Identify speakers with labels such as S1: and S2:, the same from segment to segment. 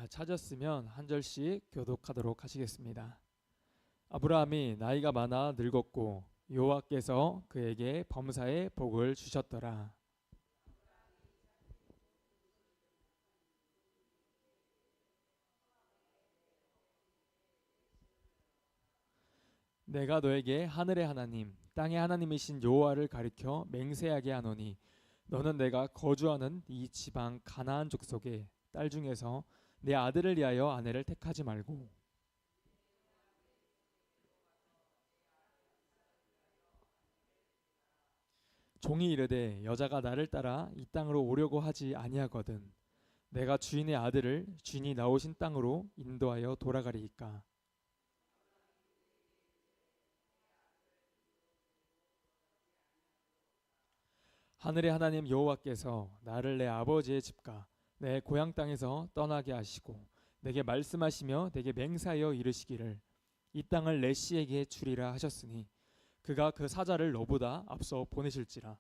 S1: 찾았으면 한 절씩 교독하도록 하시겠습니다. 아브라함이 나이가 많아 늙었고 여호와께서 그에게 범사의 복을 주셨더라. 내가 너에게 하늘의 하나님, 땅의 하나님이신 여호와를 가리켜 맹세하게 하노니 너는 내가 거주하는 이 지방 가나안 족속의 딸 중에서 내 아들을 위하여 아내를 택하지 말고 종이 이르되 여자가 나를 따라 이 땅으로 오려고 하지 아니하거든 내가 주인의 아들을 주인이 나오신 땅으로 인도하여 돌아가리이까. 하늘의 하나님 여호와께서 나를 내 아버지의 집과 내 고향 땅에서 떠나게 하시고 내게 말씀하시며 내게 맹세하여 이르시기를 이 땅을 내 씨에게 주리라 하셨으니 그가 그 사자를 너보다 앞서 보내실지라.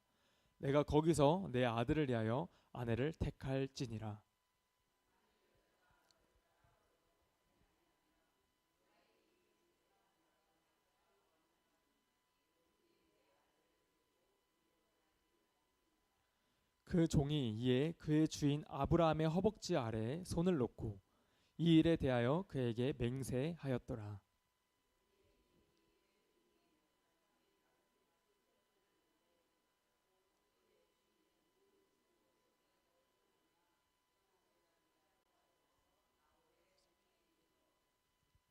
S1: 내가 거기서 내 아들을 위하여 아내를 택할지니라. 그 종이 이에 그의 주인 아브라함의 허벅지 아래에 손을 놓고 이 일에 대하여 그에게 맹세하였더라.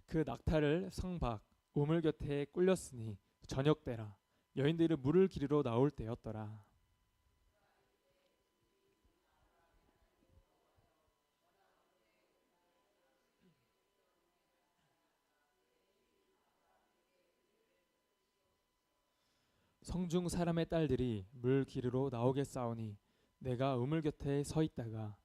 S1: 그 낙타를 성 밖 우물 곁에 꿀렸으니 저녁 때라. 여인들이 물을 기르러 나올 때였더라. 성중 사람의 딸들이 물 기르러 나오겠사오니 내가 우물 곁에 서 있다가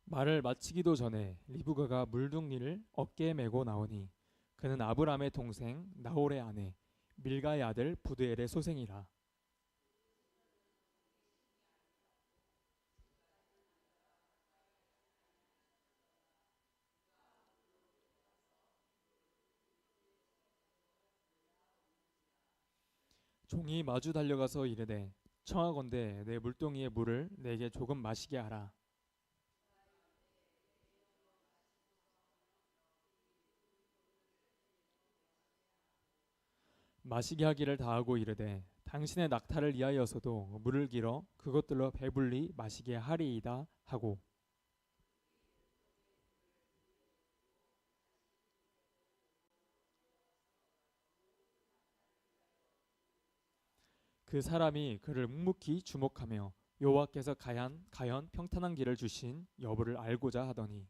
S1: 말을 마치기도 전에 리브가가 물둥이를 어깨에 메고 나오니 그는 아브람의 동생 나홀의 아내 밀가의 아들 부드엘의 소생이라. 종이 마주 달려가서 이르되 청하건대 내 물동이의 물을 내게 조금 마시게 하라. 마시게 하기를 다하고 이르되 당신의 낙타를 위하여서도 물을 길어 그것들로 배불리 마시게 하리이다 하고 그 사람이 그를 묵묵히 주목하며 여호와께서 가연 평탄한 길을 주신 여부를 알고자 하더니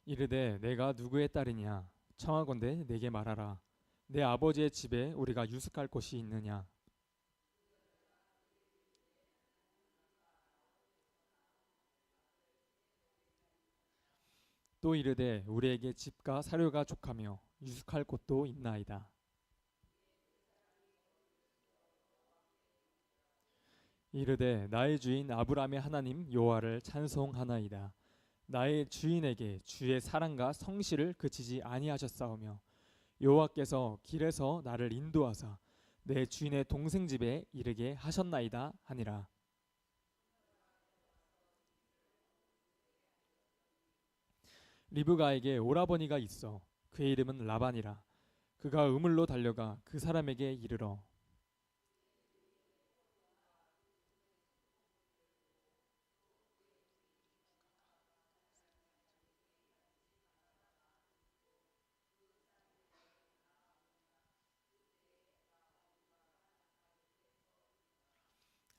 S1: 이르되 내가 누구의 딸이냐 청하건대 내게 말하라. 내 아버지의 집에 우리가 유숙할 곳이 있느냐. 또 이르되 우리에게 집과 사료가 족하며 유숙할 곳도 있나이다. 이르되 나의 주인 아브라함의 하나님 여호와를 찬송하나이다. 나의 주인에게 주의 사랑과 성실을 그치지 아니하셨사오며 여호와께서 길에서 나를 인도하사 내 주인의 동생 집에 이르게 하셨나이다 하니라. 리브가에게 오라버니가 있어 그의 이름은 라반이라. 그가 우물로 달려가 그 사람에게 이르러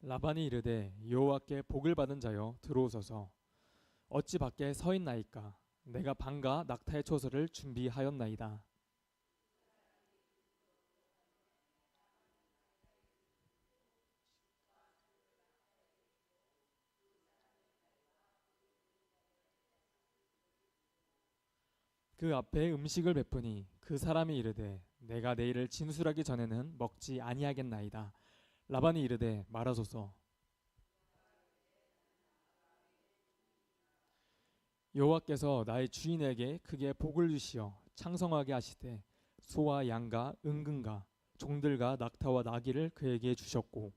S1: 라반이 이르되 여호와께 복을 받은 자여 들어오소서. 어찌 밖에 서 있나이까. 내가 방과 낙타의 초소를 준비하였나이다. 그 앞에 음식을 베푸니 그 사람이 이르되 내가 내일을 진술하기 전에는 먹지 아니하겠나이다. 라반이 이르되 말하소서. 여호와께서 나의 주인에게 크게 복을 주시어 창성하게 하시되 소와 양과 은금과 종들과 낙타와 나귀를 그에게 주셨고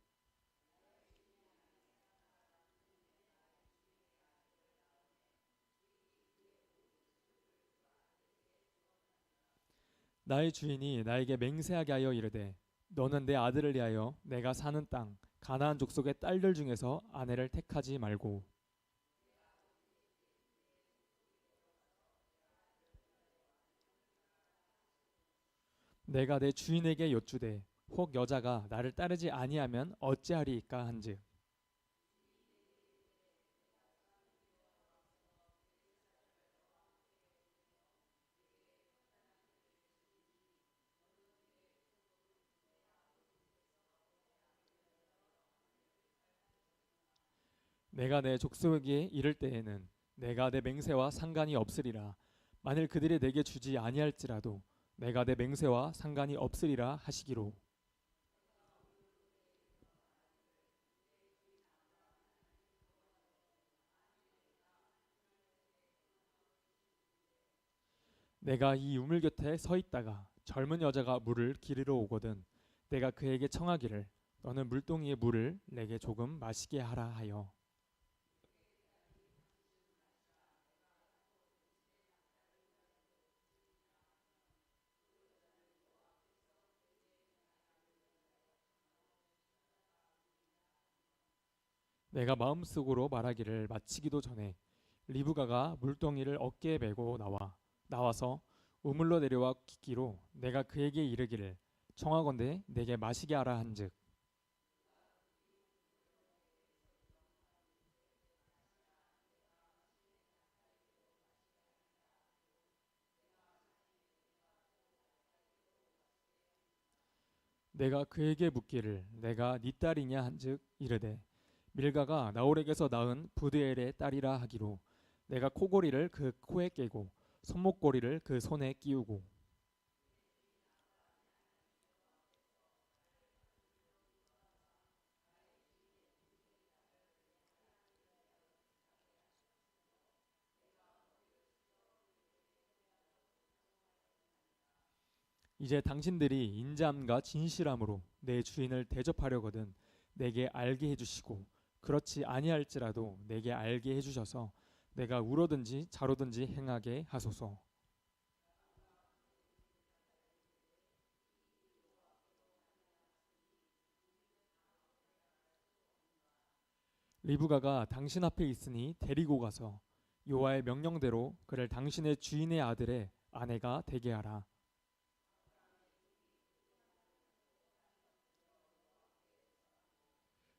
S1: 나의 주인이 나에게 맹세하게 하여 이르되 너는 내 아들을 위하여 내가 사는 땅 가나안 족속의 딸들 중에서 아내를 택하지 말고 내가 내 주인에게 여쭈되 혹 여자가 나를 따르지 아니하면 어찌하리이까 한즉 내가 내 족속에게 이를 때에는 내가 내 맹세와 상관이 없으리라. 만일 그들이 내게 주지 아니할지라도 내가 내 맹세와 상관이 없으리라 하시기로. 내가 이 우물 곁에 서 있다가 젊은 여자가 물을 기르러 오거든 내가 그에게 청하기를 너는 물동이의 물을 내게 조금 마시게 하라 하여 내가 마음속으로 말하기를 마치기도 전에 리브가가 물동이를 어깨에 메고 나와서 우물로 내려와 기기로 내가 그에게 이르기를 청하건대 내게 마시게 하라 한즉 내가 그에게 묻기를 내가 네 딸이냐 한즉 이르되 밀가가 나홀에게서 낳은 부드엘의 딸이라 하기로 내가 코골이를 그 코에 깨고 손목고리를 그 손에 끼우고 이제 당신들이 인자함과 진실함으로 내 주인을 대접하려거든 내게 알게 해주시고 그렇지 아니할지라도 내게 알게 해주셔서 내가 울어든지 자로든지 행하게 하소서. 리브가가 당신 앞에 있으니 데리고 가서 여호와의 명령대로 그를 당신의 주인의 아들의 아내가 되게 하라.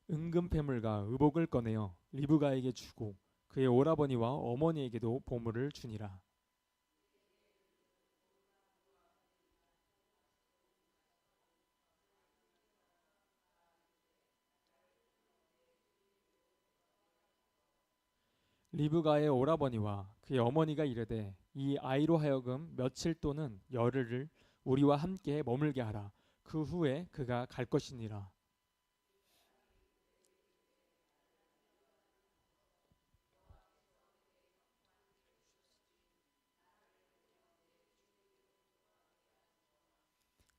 S1: 은금패물과 의복을 꺼내어 리브가에게 주고 그의 오라버니와 어머니에게도 보물을 주니라. 리브가의 오라버니와 그의 어머니가 이르되 이 아이로 하여금 며칠 또는 열흘을 우리와 함께 머물게 하라. 그 후에 그가 갈 것이니라.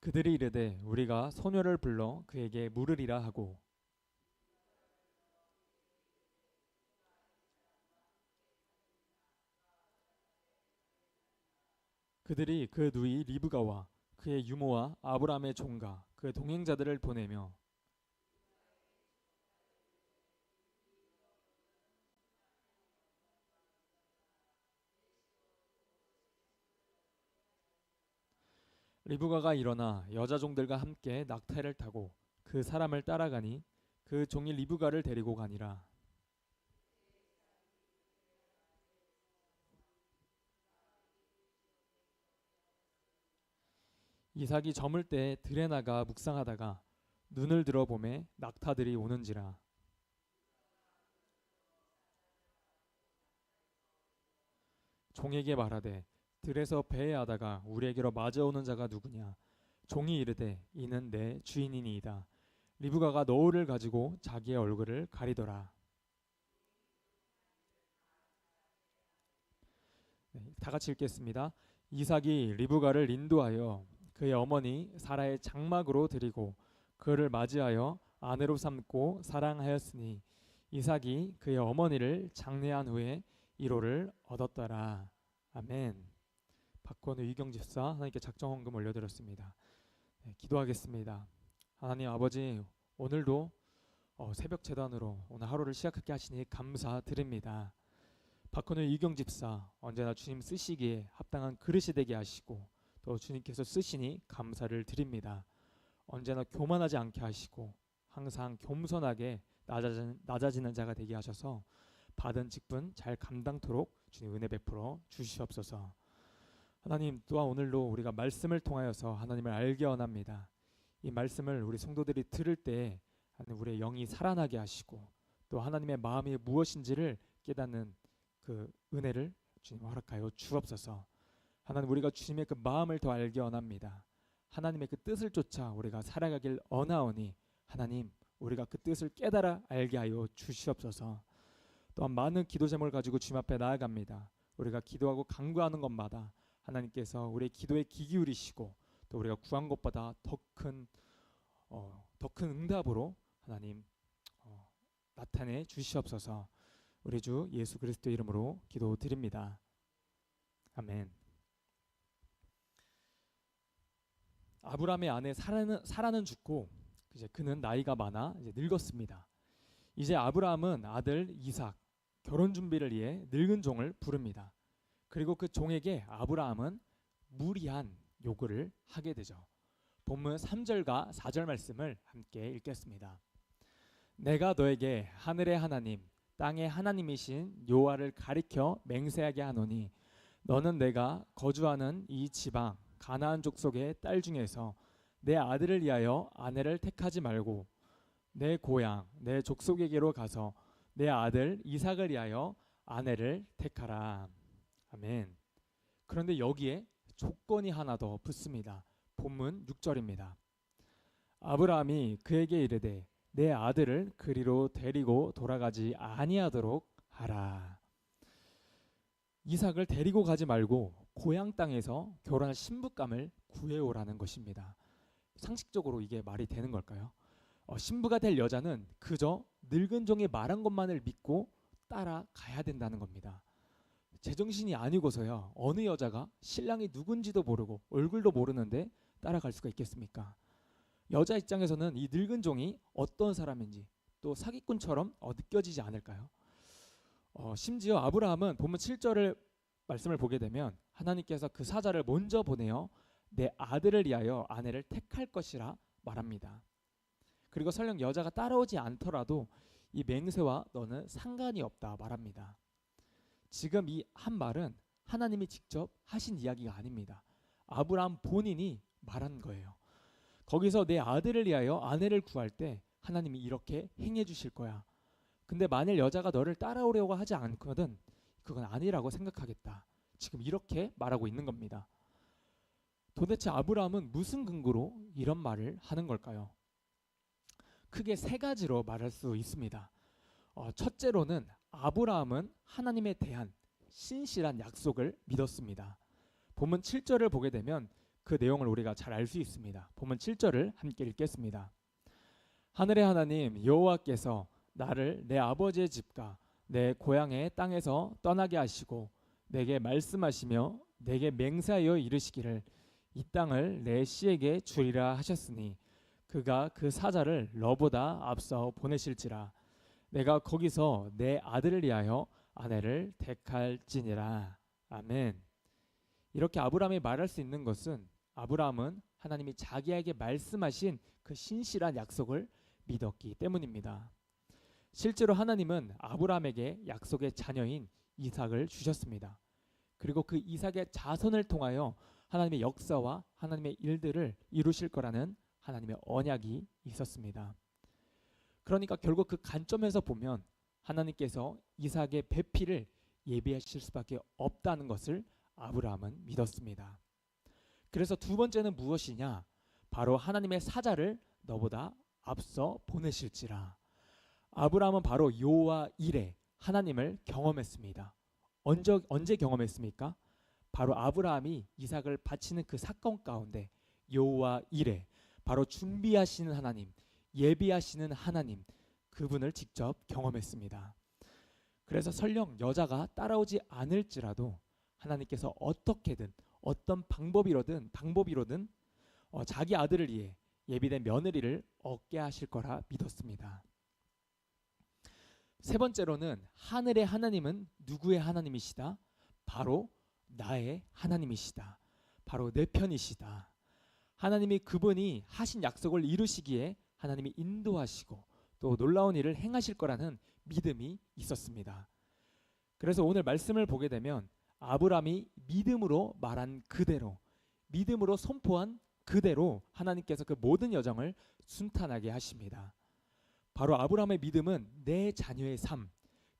S1: 그들이 이르되 우리가 소녀를 불러 그에게 물으리라 하고 그들이 그 누이 리브가와 그의 유모와 아브라함의 종가 그 동행자들을 보내며 리브가가 일어나 여자 종들과 함께 낙타를 타고 그 사람을 따라가니 그 종이 리브가를 데리고 가니라. 이삭이 저물 때 들에 나가 묵상하다가 눈을 들어 보매 낙타들이 오는지라. 종에게 말하되 들에서 배회하다가 우리에게로 맞아오는 자가 누구냐. 종이 이르되 이는 내 주인이니이다. 리브가가 너울을 가지고 자기의 얼굴을 가리더라. 네, 다 같이 읽겠습니다. 이삭이 리브가를 인도하여 그의 어머니 사라의 장막으로 들이고 그를 맞이하여 아내로 삼고 사랑하였으니 이삭이 그의 어머니를 장례한 후에 1호를 얻었더라. 아멘. 박건우 이경 집사 하나님께 작정 헌금 올려드렸습니다. 네, 기도하겠습니다. 하나님 아버지, 오늘도 새벽 제단으로 오늘 하루를 시작하게 하시니 감사드립니다. 박건우 이경 집사 언제나 주님 쓰시기에 합당한 그릇이 되게 하시고 또 주님께서 쓰시니 감사를 드립니다. 언제나 교만하지 않게 하시고 항상 겸손하게 낮아지는 자가 되게 하셔서 받은 직분 잘 감당토록 주님 은혜 베풀어 주시옵소서. 하나님, 또한 오늘도 우리가 말씀을 통하여서 하나님을 알게 원합니다. 이 말씀을 우리 성도들이 들을 때 우리의 영이 살아나게 하시고 또 하나님의 마음이 무엇인지를 깨닫는 그 은혜를 주님 허락하여 주옵소서. 하나님, 우리가 주님의 그 마음을 더 알게 원합니다. 하나님의 그 뜻을 쫓아 우리가 살아가길 원하오니 하나님, 우리가 그 뜻을 깨달아 알게 하여 주시옵소서. 또한 많은 기도 제목을 가지고 주님 앞에 나아갑니다. 우리가 기도하고 간구하는 것마다 하나님께서 우리의 기도에 귀 기울이시고 또 우리가 구한 것보다 더 큰 응답으로 하나님 나타내 주시옵소서. 우리 주 예수 그리스도 이름으로 기도드립니다. 아멘. 아브라함의 아내 사라는 죽고 이제 그는 나이가 많아 이제 늙었습니다. 이제 아브라함은 아들 이삭 결혼 준비를 위해 늙은 종을 부릅니다. 그리고 그 종에게 아브라함은 무리한 요구를 하게 되죠. 본문 3절과 4절 말씀을 함께 읽겠습니다. 내가 너에게 하늘의 하나님 땅의 하나님이신 여호와를 가리켜 맹세하게 하노니 너는 내가 거주하는 이 지방 가나안 족속의 딸 중에서 내 아들을 위하여 아내를 택하지 말고 내 고향 내 족속에게로 가서 내 아들 이삭을 위하여 아내를 택하라. 아멘. 그런데 여기에 조건이 하나 더 붙습니다. 본문 6절입니다. 아브라함이 그에게 이르되 내 아들을 그리로 데리고 돌아가지 아니하도록 하라. 이삭을 데리고 가지 말고 고향 땅에서 결혼할 신부감을 구해오라는 것입니다. 상식적으로 이게 말이 되는 걸까요? 신부가 될 여자는 그저 늙은 종이 말한 것만을 믿고 따라가야 된다는 겁니다. 제정신이 아니고서야 어느 여자가 신랑이 누군지도 모르고 얼굴도 모르는데 따라갈 수가 있겠습니까? 여자 입장에서는 이 늙은 종이 어떤 사람인지 또 사기꾼처럼 느껴지지 않을까요? 심지어 아브라함은 본문 7절을 말씀을 보게 되면 하나님께서 그 사자를 먼저 보내어 내 아들을 위하여 아내를 택할 것이라 말합니다. 그리고 설령 여자가 따라오지 않더라도 이 맹세와 너는 상관이 없다 말합니다. 지금 이 한 말은 하나님이 직접 하신 이야기가 아닙니다. 아브라함 본인이 말한 거예요. 거기서 내 아들을 위하여 아내를 구할 때 하나님이 이렇게 행해 주실 거야. 근데 만일 여자가 너를 따라오려고 하지 않거든 그건 아니라고 생각하겠다. 지금 이렇게 말하고 있는 겁니다. 도대체 아브라함은 무슨 근거로 이런 말을 하는 걸까요? 크게 세 가지로 말할 수 있습니다. 첫째로는 아브라함은 하나님에 대한 신실한 약속을 믿었습니다. 본문 7절을 보게 되면 그 내용을 우리가 잘 알 수 있습니다. 본문 7절을 함께 읽겠습니다. 하늘의 하나님 여호와께서 나를 내 아버지의 집과 내 고향의 땅에서 떠나게 하시고 내게 말씀하시며 내게 맹세하여 이르시기를 이 땅을 내 씨에게 주리라 하셨으니 그가 그 사자를 너보다 앞서 보내실지라 내가 거기서 내 아들을 위하여 아내를 택할지니라. 아멘. 이렇게 아브라함이 말할 수 있는 것은 아브라함은 하나님이 자기에게 말씀하신 그 신실한 약속을 믿었기 때문입니다. 실제로 하나님은 아브라함에게 약속의 자녀인 이삭을 주셨습니다. 그리고 그 이삭의 자손을 통하여 하나님의 역사와 하나님의 일들을 이루실 거라는 하나님의 언약이 있었습니다. 그러니까 결국 그 관점에서 보면 하나님께서 이삭의 배필을 예비하실 수밖에 없다는 것을 아브라함은 믿었습니다. 그래서 두 번째는 무엇이냐? 바로 하나님의 사자를 너보다 앞서 보내실지라. 아브라함은 바로 여호와 이레 하나님을 경험했습니다. 언제 경험했습니까? 바로 아브라함이 이삭을 바치는 그 사건 가운데 여호와 이레, 바로 준비하시는 하나님, 예비하시는 하나님, 그분을 직접 경험했습니다. 그래서 설령 여자가 따라오지 않을지라도 하나님께서 어떻게든 어떤 방법이로든 자기 아들을 위해 예비된 며느리를 얻게 하실 거라 믿었습니다. 세 번째로는 하늘의 하나님은 누구의 하나님이시다? 바로 나의 하나님이시다. 바로 내 편이시다. 하나님이 그분이 하신 약속을 이루시기에 하나님이 인도하시고 또 놀라운 일을 행하실 거라는 믿음이 있었습니다. 그래서 오늘 말씀을 보게 되면 아브라함이 믿음으로 말한 그대로, 믿음으로 선포한 그대로 하나님께서 그 모든 여정을 순탄하게 하십니다. 바로 아브라함의 믿음은 내 자녀의 삶,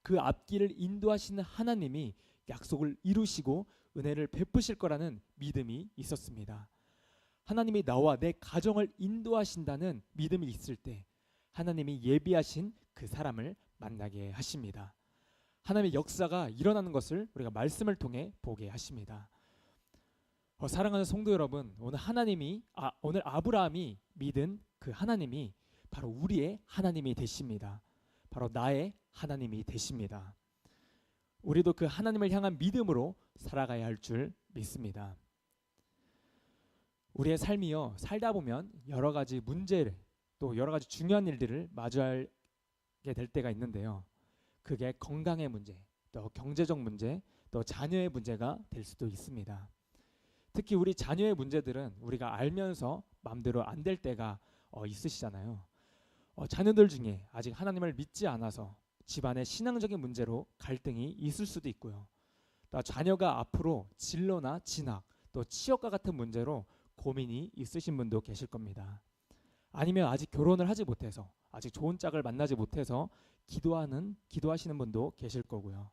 S1: 그 앞길을 인도하시는 하나님이 약속을 이루시고 은혜를 베푸실 거라는 믿음이 있었습니다. 하나님이 나와 내 가정을 인도하신다는 믿음이 있을 때 하나님이 예비하신 그 사람을 만나게 하십니다. 하나님의 역사가 일어나는 것을 우리가 말씀을 통해 보게 하십니다. 사랑하는 성도 여러분, 오늘 아브라함이 믿은 그 하나님이 바로 우리의 하나님이 되십니다. 바로 나의 하나님이 되십니다. 우리도 그 하나님을 향한 믿음으로 살아가야 할 줄 믿습니다. 우리의 삶이요, 살다 보면 여러 가지 문제를, 또 여러 가지 중요한 일들을 마주하게 될 때가 있는데요. 그게 건강의 문제, 또 경제적 문제, 또 자녀의 문제가 될 수도 있습니다. 특히 우리 자녀의 문제들은 우리가 알면서 마음대로 안 될 때가 있으시잖아요. 자녀들 중에 아직 하나님을 믿지 않아서 집안의 신앙적인 문제로 갈등이 있을 수도 있고요. 또 자녀가 앞으로 진로나 진학, 또 취업과 같은 문제로 고민이 있으신 분도 계실 겁니다. 아니면 아직 결혼을 하지 못해서, 아직 좋은 짝을 만나지 못해서 기도하시는 분도 계실 거고요.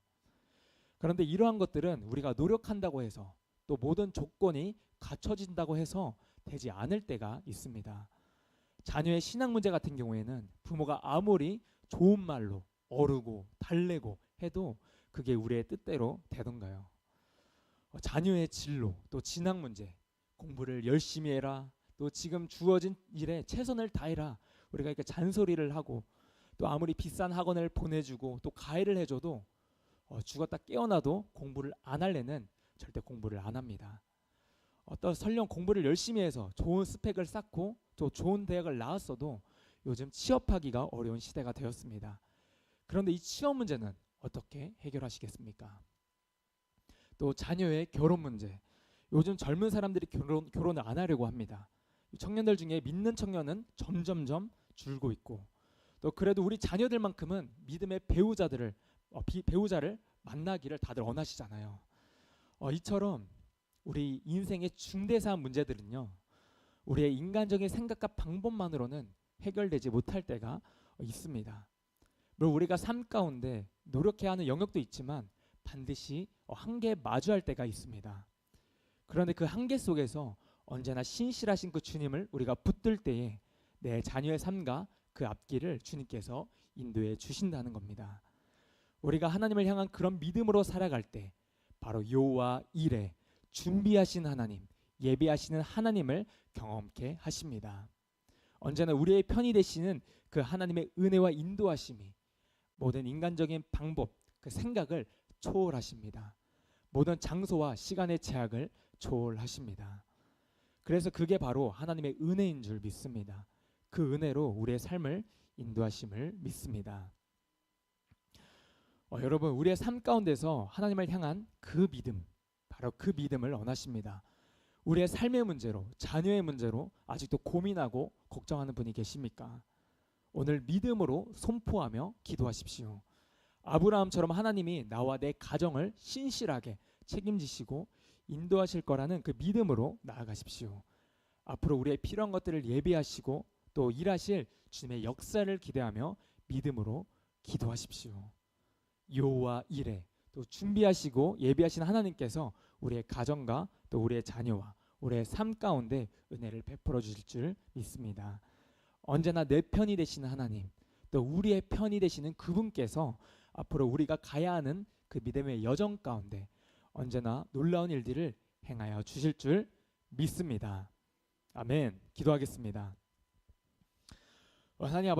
S1: 그런데 이러한 것들은 우리가 노력한다고 해서, 또 모든 조건이 갖춰진다고 해서 되지 않을 때가 있습니다. 자녀의 신앙 문제 같은 경우에는 부모가 아무리 좋은 말로 어르고 달래고 해도 그게 우리의 뜻대로 되던가요? 자녀의 진로, 또 진학 문제, 공부를 열심히 해라, 또 지금 주어진 일에 최선을 다해라, 우리가 이렇게 잔소리를 하고, 또 아무리 비싼 학원을 보내주고 또 가해를 해줘도 죽었다 깨어나도 공부를 안 할래는 절대 공부를 안 합니다. 설령 공부를 열심히 해서 좋은 스펙을 쌓고 또 좋은 대학을 나왔어도 요즘 취업하기가 어려운 시대가 되었습니다. 그런데 이 취업 문제는 어떻게 해결하시겠습니까? 또 자녀의 결혼 문제, 요즘 젊은 사람들이 결혼을 안 하려고 합니다. 청년들 중에 믿는 청년은 점점점 줄고 있고, 또 그래도 우리 자녀들만큼은 믿음의 배우자를 만나기를 다들 원하시잖아요. 이처럼 우리 인생의 중대사한 문제들은요, 우리의 인간적인 생각과 방법만으로는 해결되지 못할 때가 있습니다. 물론 우리가 삶 가운데 노력해야 하는 영역도 있지만 반드시 한계에 마주할 때가 있습니다. 그런데 그 한계 속에서 언제나 신실하신 그 주님을 우리가 붙들 때에 내 자녀의 삶과 그 앞길을 주님께서 인도해 주신다는 겁니다. 우리가 하나님을 향한 그런 믿음으로 살아갈 때 바로 여호와 이레, 준비하신 하나님, 예비하시는 하나님을 경험케 하십니다. 언제나 우리의 편이 되시는 그 하나님의 은혜와 인도하심이 모든 인간적인 방법, 그 생각을 초월하십니다. 모든 장소와 시간의 제약을 초월하십니다. 그래서 그게 바로 하나님의 은혜인 줄 믿습니다. 그 은혜로 우리의 삶을 인도하심을 믿습니다. 여러분, 우리의 삶 가운데서 하나님을 향한 그 믿음, 바로 그 믿음을 원하십니다. 우리의 삶의 문제로, 자녀의 문제로 아직도 고민하고 걱정하는 분이 계십니까? 오늘 믿음으로 선포하며 기도하십시오. 아브라함처럼 하나님이 나와 내 가정을 신실하게 책임지시고 인도하실 거라는 그 믿음으로 나아가십시오. 앞으로 우리의 필요한 것들을 예비하시고 또 일하실 주님의 역사를 기대하며 믿음으로 기도하십시오. 여호와 이레, 또 준비하시고 예비하신 하나님께서 우리의 가정과 또 우리의 자녀와 우리의 삶 가운데 은혜를 베풀어 주실 줄 믿습니다. 언제나 내 편이 되시는 하나님, 또 우리의 편이 되시는 그분께서 앞으로 우리가 가야 하는 그 믿음의 여정 가운데 언제나 놀라운 일들을 행하여 주실 줄 믿습니다. 아멘. 기도하겠습니다. 하나님 아버지,